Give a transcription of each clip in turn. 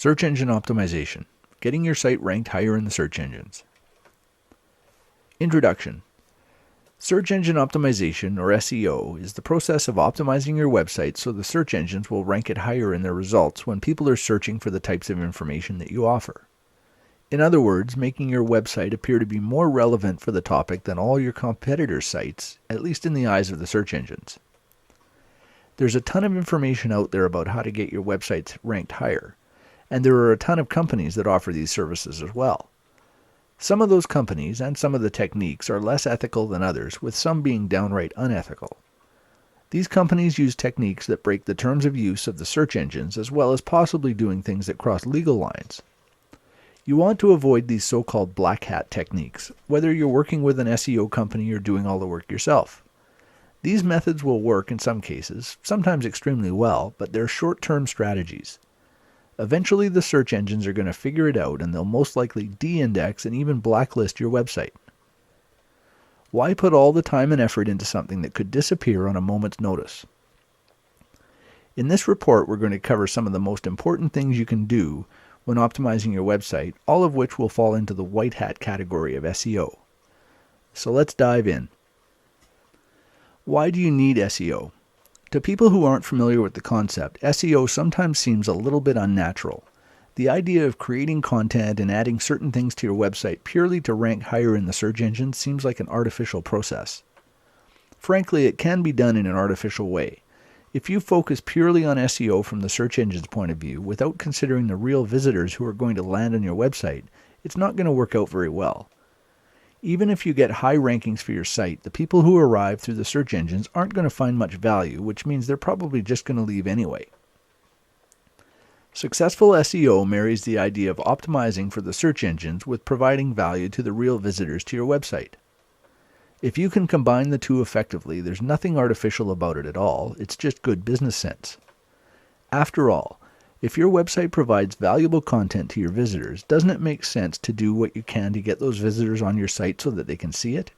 Search engine optimization. Getting your site ranked higher in the search engines. Introduction. Search engine optimization, or SEO, is the process of optimizing your website so the search engines will rank it higher in their results when people are searching for the types of information that you offer. In other words, making your website appear to be more relevant for the topic than all your competitors' sites, at least in the eyes of the search engines. There's a ton of information out there about how to get your websites ranked higher, and there are a ton of companies that offer these services as well. Some of those companies and some of the techniques are less ethical than others, with some being downright unethical. These companies use techniques that break the terms of use of the search engines, as well as possibly doing things that cross legal lines. You want to avoid these so-called black hat techniques, whether you're working with an SEO company or doing all the work yourself. These methods will work in some cases, sometimes extremely well, but they're short-term strategies. Eventually the search engines are going to figure it out, and they'll most likely de-index and even blacklist your website. Why put all the time and effort into something that could disappear on a moment's notice? In this report, we're going to cover some of the most important things you can do when optimizing your website, all of which will fall into the white hat category of SEO. So let's dive in. Why do you need SEO? To people who aren't familiar with the concept, SEO sometimes seems a little bit unnatural. The idea of creating content and adding certain things to your website purely to rank higher in the search engine seems like an artificial process. Frankly, it can be done in an artificial way. If you focus purely on SEO from the search engine's point of view, without considering the real visitors who are going to land on your website, it's not going to work out very well. Even if you get high rankings for your site, the people who arrive through the search engines aren't going to find much value, which means they're probably just going to leave anyway. Successful SEO marries the idea of optimizing for the search engines with providing value to the real visitors to your website. If you can combine the two effectively, there's nothing artificial about it at all. It's just good business sense. After all, if your website provides valuable content to your visitors, doesn't it make sense to do what you can to get those visitors on your site so that they can see it?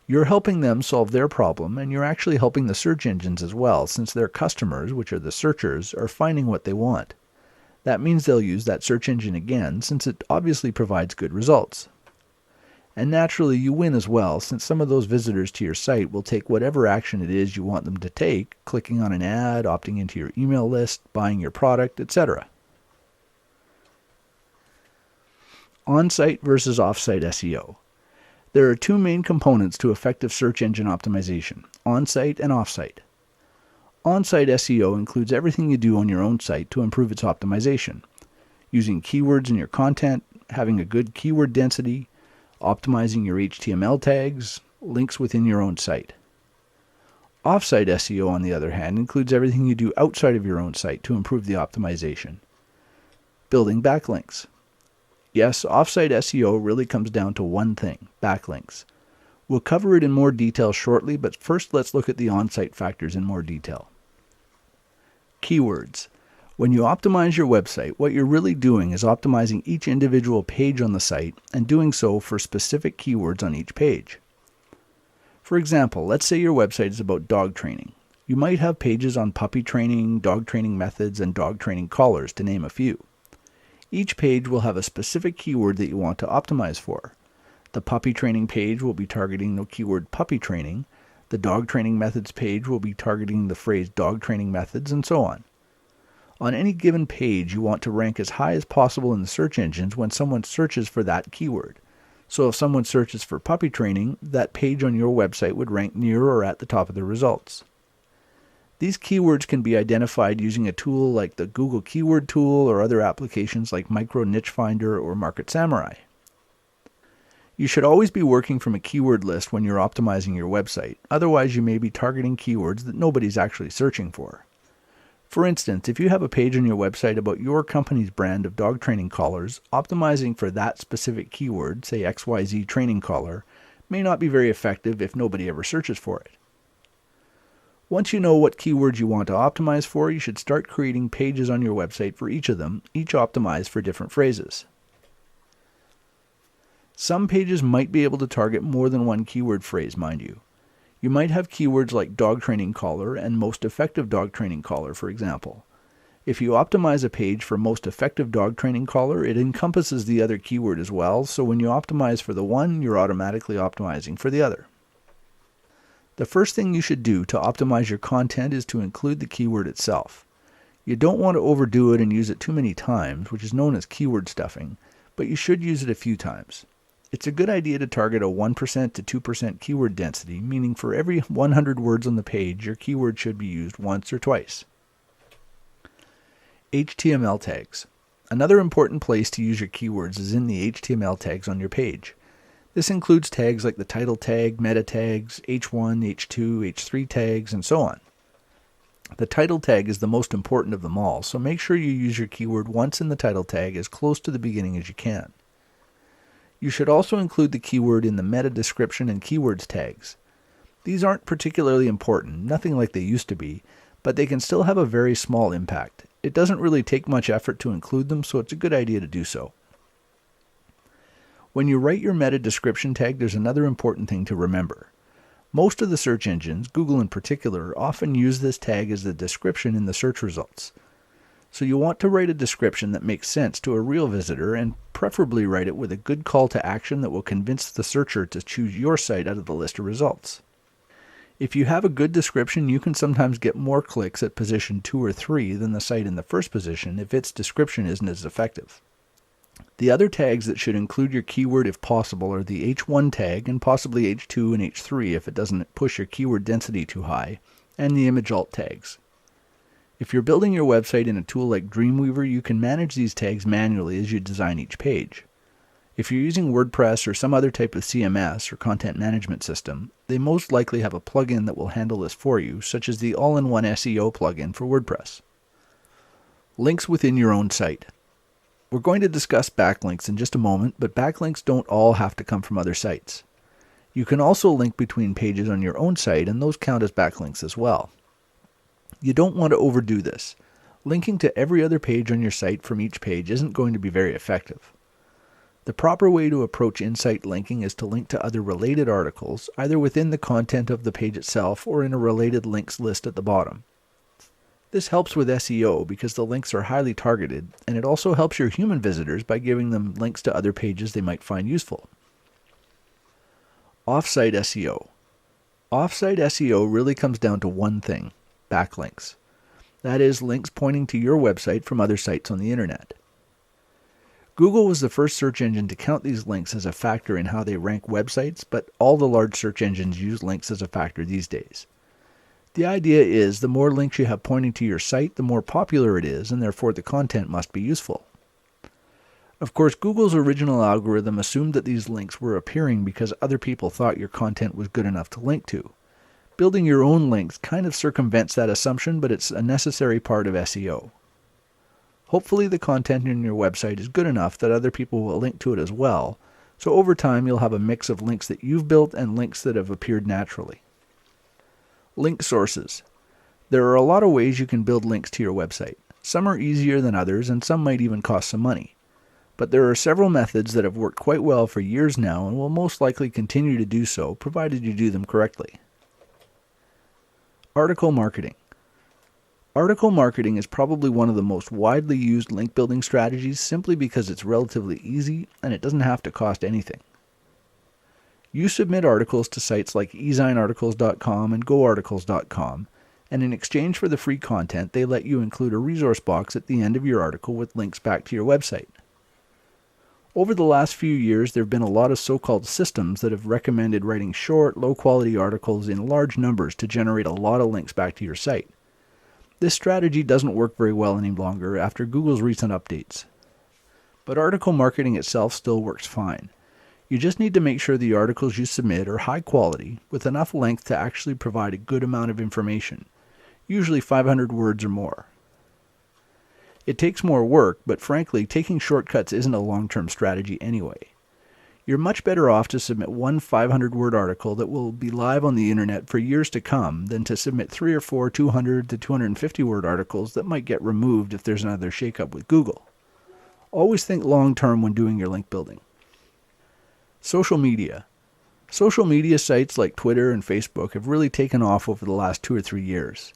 You're helping them solve their problem, and you're actually helping the search engines as well, since their customers, which are the searchers, are finding what they want. That means they'll use that search engine again, since it obviously provides good results. And naturally, you win as well, since some of those visitors to your site will take whatever action it is you want them to take, clicking on an ad, opting into your email list, buying your product, etc. On-site versus off-site SEO. There are two main components to effective search engine optimization, on-site and off-site. On-site SEO includes everything you do on your own site to improve its optimization, using keywords in your content, having a good keyword density, optimizing your HTML tags, links within your own site. Off-site SEO, on the other hand, includes everything you do outside of your own site to improve the optimization. Building backlinks. Yes, off-site SEO really comes down to one thing, backlinks. We'll cover it in more detail shortly, but first let's look at the on-site factors in more detail. Keywords. When you optimize your website, what you're really doing is optimizing each individual page on the site and doing so for specific keywords on each page. For example, let's say your website is about dog training. You might have pages on puppy training, dog training methods, and dog training collars, to name a few. Each page will have a specific keyword that you want to optimize for. The puppy training page will be targeting the keyword puppy training. The dog training methods page will be targeting the phrase dog training methods, and so on. On any given page, you want to rank as high as possible in the search engines when someone searches for that keyword. So if someone searches for puppy training, that page on your website would rank near or at the top of the results. These keywords can be identified using a tool like the Google Keyword Tool or other applications like Micro Niche Finder or Market Samurai. You should always be working from a keyword list when you're optimizing your website, otherwise you may be targeting keywords that nobody's actually searching for. For instance, if you have a page on your website about your company's brand of dog training collars, optimizing for that specific keyword, say XYZ training collar, may not be very effective if nobody ever searches for it. Once you know what keywords you want to optimize for, you should start creating pages on your website for each of them, each optimized for different phrases. Some pages might be able to target more than one keyword phrase, mind you. You might have keywords like dog training collar and most effective dog training collar, for example. If you optimize a page for most effective dog training collar, it encompasses the other keyword as well, so when you optimize for the one, you're automatically optimizing for the other. The first thing you should do to optimize your content is to include the keyword itself. You don't want to overdo it and use it too many times, which is known as keyword stuffing, but you should use it a few times. It's a good idea to target a 1% to 2% keyword density, meaning for every 100 words on the page, your keyword should be used once or twice. HTML tags. Another important place to use your keywords is in the HTML tags on your page. This includes tags like the title tag, meta tags, H1, H2, H3 tags, and so on. The title tag is the most important of them all, so make sure you use your keyword once in the title tag as close to the beginning as you can. You should also include the keyword in the meta description and keywords tags. These aren't particularly important, nothing like they used to be, but they can still have a very small impact. It doesn't really take much effort to include them, so it's a good idea to do so. When you write your meta description tag, there's another important thing to remember. Most of the search engines, Google in particular, often use this tag as the description in the search results. So you want to write a description that makes sense to a real visitor, and preferably write it with a good call to action that will convince the searcher to choose your site out of the list of results. If you have a good description, you can sometimes get more clicks at position 2 or 3 than the site in the first position if its description isn't as effective. The other tags that should include your keyword if possible are the H1 tag and possibly H2 and H3 if it doesn't push your keyword density too high, and the image alt tags. If you're building your website in a tool like Dreamweaver, you can manage these tags manually as you design each page. If you're using WordPress or some other type of CMS or content management system, they most likely have a plugin that will handle this for you, such as the all-in-one SEO plugin for WordPress. Links within your own site. We're going to discuss backlinks in just a moment, but backlinks don't all have to come from other sites. You can also link between pages on your own site, and those count as backlinks as well. You don't want to overdo this. Linking to every other page on your site from each page isn't going to be very effective. The proper way to approach in-site linking is to link to other related articles, either within the content of the page itself or in a related links list at the bottom. This helps with SEO because the links are highly targeted, and it also helps your human visitors by giving them links to other pages they might find useful. Off-site SEO. Off-site SEO really comes down to one thing: backlinks. That is, links pointing to your website from other sites on the internet. Google was the first search engine to count these links as a factor in how they rank websites, but all the large search engines use links as a factor these days. The idea is the more links you have pointing to your site, the more popular it is, and therefore the content must be useful. Of course, Google's original algorithm assumed that these links were appearing because other people thought your content was good enough to link to. Building your own links kind of circumvents that assumption, but it's a necessary part of SEO. Hopefully the content in your website is good enough that other people will link to it as well, so over time you'll have a mix of links that you've built and links that have appeared naturally. Link sources. There are a lot of ways you can build links to your website. Some are easier than others, and some might even cost some money. But there are several methods that have worked quite well for years now and will most likely continue to do so, provided you do them correctly. Article marketing. Article marketing is probably one of the most widely used link building strategies simply because it's relatively easy and it doesn't have to cost anything. You submit articles to sites like ezinearticles.com and goarticles.com, and in exchange for the free content, they let you include a resource box at the end of your article with links back to your website. Over the last few years, there have been a lot of so-called systems that have recommended writing short, low-quality articles in large numbers to generate a lot of links back to your site. This strategy doesn't work very well any longer after Google's recent updates. But article marketing itself still works fine. You just need to make sure the articles you submit are high quality, with enough length to actually provide a good amount of information, usually 500 words or more. It takes more work, but frankly, taking shortcuts isn't a long-term strategy anyway. You're much better off to submit one 500-word article that will be live on the internet for years to come than to submit 3 or 4 200 to 250-word articles that might get removed if there's another shakeup with Google. Always think long-term when doing your link building. Social media. Social media sites like Twitter and Facebook have really taken off over the last 2 or 3 years.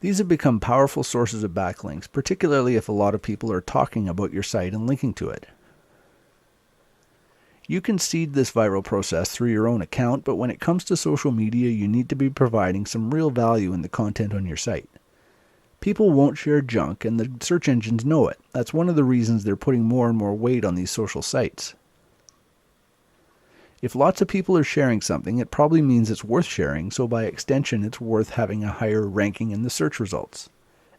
These have become powerful sources of backlinks, particularly if a lot of people are talking about your site and linking to it. You can seed this viral process through your own account, but when it comes to social media, you need to be providing some real value in the content on your site. People won't share junk, and the search engines know it. That's one of the reasons they're putting more and more weight on these social sites. If lots of people are sharing something, it probably means it's worth sharing, so by extension, it's worth having a higher ranking in the search results.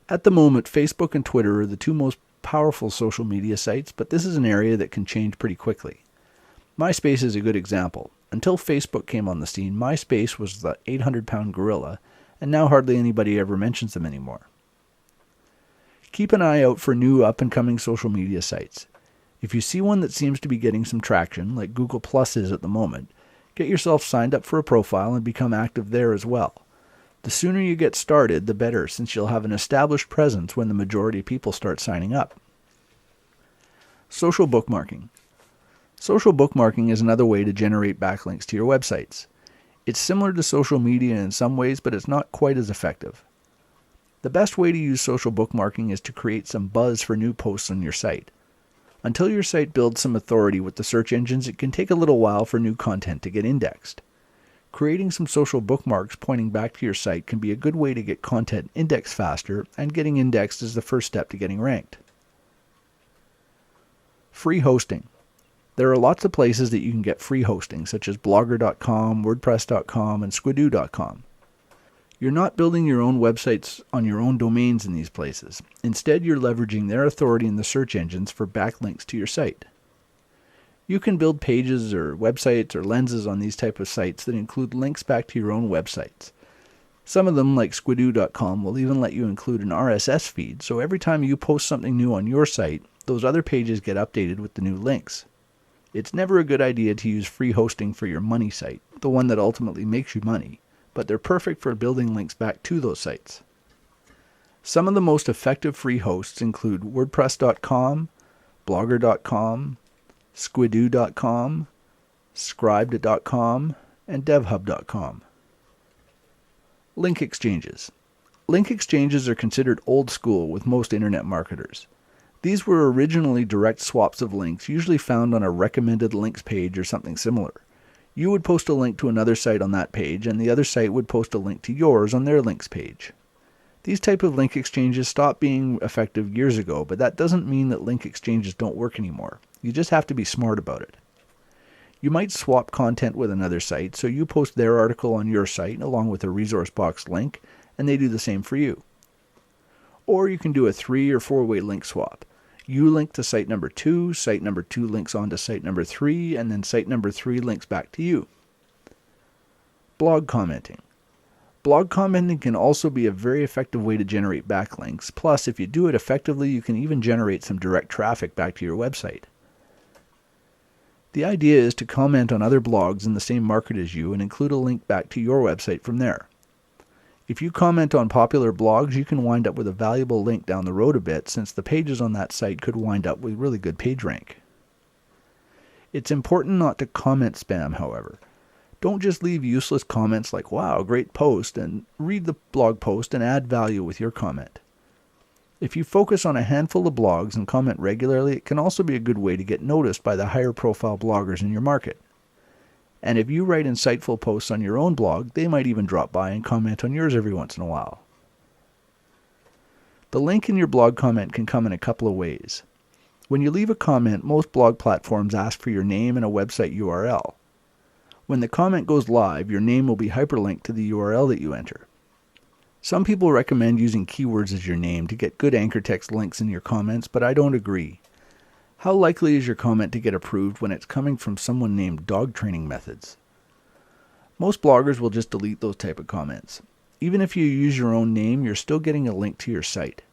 At the moment, Facebook and Twitter are the two most powerful social media sites, but this is an area that can change pretty quickly. MySpace is a good example. Until Facebook came on the scene, MySpace was the 800-pound gorilla, and now hardly anybody ever mentions them anymore. Keep an eye out for new up-and-coming social media sites. If you see one that seems to be getting some traction, like Google Plus is at the moment, get yourself signed up for a profile and become active there as well. The sooner you get started, the better, since you'll have an established presence when the majority of people start signing up. Social bookmarking. Social bookmarking is another way to generate backlinks to your websites. It's similar to social media in some ways, but it's not quite as effective. The best way to use social bookmarking is to create some buzz for new posts on your site. Until your site builds some authority with the search engines, it can take a little while for new content to get indexed. Creating some social bookmarks pointing back to your site can be a good way to get content indexed faster, and getting indexed is the first step to getting ranked. Free hosting. There are lots of places that you can get free hosting, such as blogger.com, wordpress.com, and squidoo.com. You're not building your own websites on your own domains in these places. Instead, you're leveraging their authority in the search engines for backlinks to your site. You can build pages or websites or lenses on these type of sites that include links back to your own websites. Some of them, like squidoo.com, will even let you include an RSS feed, so every time you post something new on your site, those other pages get updated with the new links. It's never a good idea to use free hosting for your money site, the one that ultimately makes you money, but they're perfect for building links back to those sites. Some of the most effective free hosts include wordpress.com, blogger.com, squidoo.com, scribed.com, and devhub.com. Link exchanges. Link exchanges are considered old school with most internet marketers. These were originally direct swaps of links, usually found on a recommended links page or something similar. You would post a link to another site on that page, and the other site would post a link to yours on their links page. These type of link exchanges stopped being effective years ago, but that doesn't mean that link exchanges don't work anymore. You just have to be smart about it. You might swap content with another site, so you post their article on your site along with a resource box link, and they do the same for you. Or you can do a 3- or 4-way link swap. You link to site number 2, site number 2 links on to site number 3, and then site number 3 links back to you. Blog commenting. Blog commenting can also be a very effective way to generate backlinks. Plus, if you do it effectively, you can even generate some direct traffic back to your website. The idea is to comment on other blogs in the same market as you and include a link back to your website from there. If you comment on popular blogs, you can wind up with a valuable link down the road a bit, since the pages on that site could wind up with really good page rank. It's important not to comment spam, however. Don't just leave useless comments like, "Wow, great post," and read the blog post and add value with your comment. If you focus on a handful of blogs and comment regularly, it can also be a good way to get noticed by the higher profile bloggers in your market. And if you write insightful posts on your own blog, they might even drop by and comment on yours every once in a while. The link in your blog comment can come in a couple of ways. When you leave a comment, most blog platforms ask for your name and a website URL. When the comment goes live, your name will be hyperlinked to the URL that you enter. Some people recommend using keywords as your name to get good anchor text links in your comments, but I don't agree. How likely is your comment to get approved when it's coming from someone named Dog Training Methods? Most bloggers will just delete those type of comments. Even if you use your own name, you're still getting a link to your site.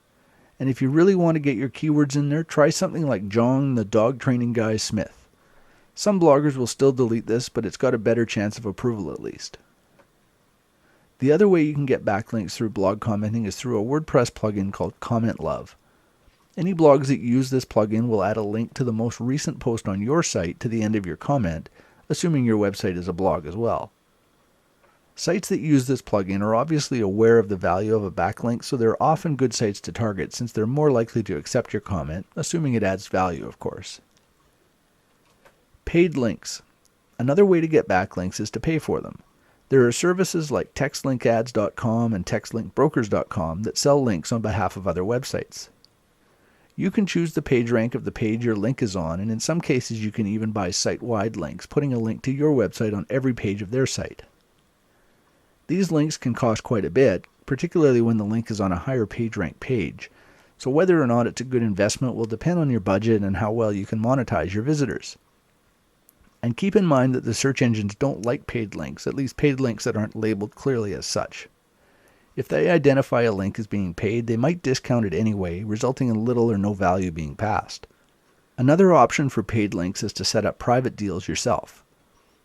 And if you really want to get your keywords in there, try something like John the Dog Training Guy Smith. Some bloggers will still delete this, but it's got a better chance of approval at least. The other way you can get backlinks through blog commenting is through a WordPress plugin called Comment Love. Any blogs that use this plugin will add a link to the most recent post on your site to the end of your comment, assuming your website is a blog as well. Sites that use this plugin are obviously aware of the value of a backlink, so they're often good sites to target since they're more likely to accept your comment, assuming it adds value, of course. Paid links. Another way to get backlinks is to pay for them. There are services like textlinkads.com and textlinkbrokers.com that sell links on behalf of other websites. You can choose the page rank of the page your link is on, and in some cases you can even buy site-wide links, putting a link to your website on every page of their site. These links can cost quite a bit, particularly when the link is on a higher page rank page, so whether or not it's a good investment will depend on your budget and how well you can monetize your visitors. And keep in mind that the search engines don't like paid links, at least paid links that aren't labeled clearly as such. If they identify a link as being paid, they might discount it anyway, resulting in little or no value being passed. Another option for paid links is to set up private deals yourself.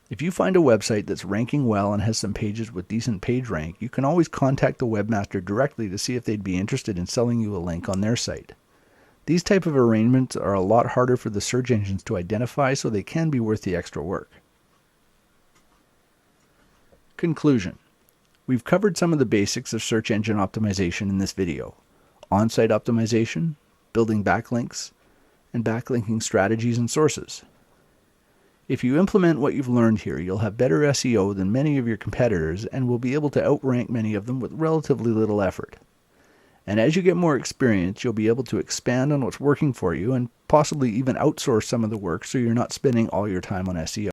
If you find a website that's ranking well and has some pages with decent page rank, you can always contact the webmaster directly to see if they'd be interested in selling you a link on their site. These type of arrangements are a lot harder for the search engines to identify, so they can be worth the extra work. Conclusion. We've covered some of the basics of search engine optimization in this video: on-site optimization, building backlinks, and backlinking strategies and sources. If you implement what you've learned here, you'll have better SEO than many of your competitors and will be able to outrank many of them with relatively little effort. And as you get more experience, you'll be able to expand on what's working for you and possibly even outsource some of the work so you're not spending all your time on SEO.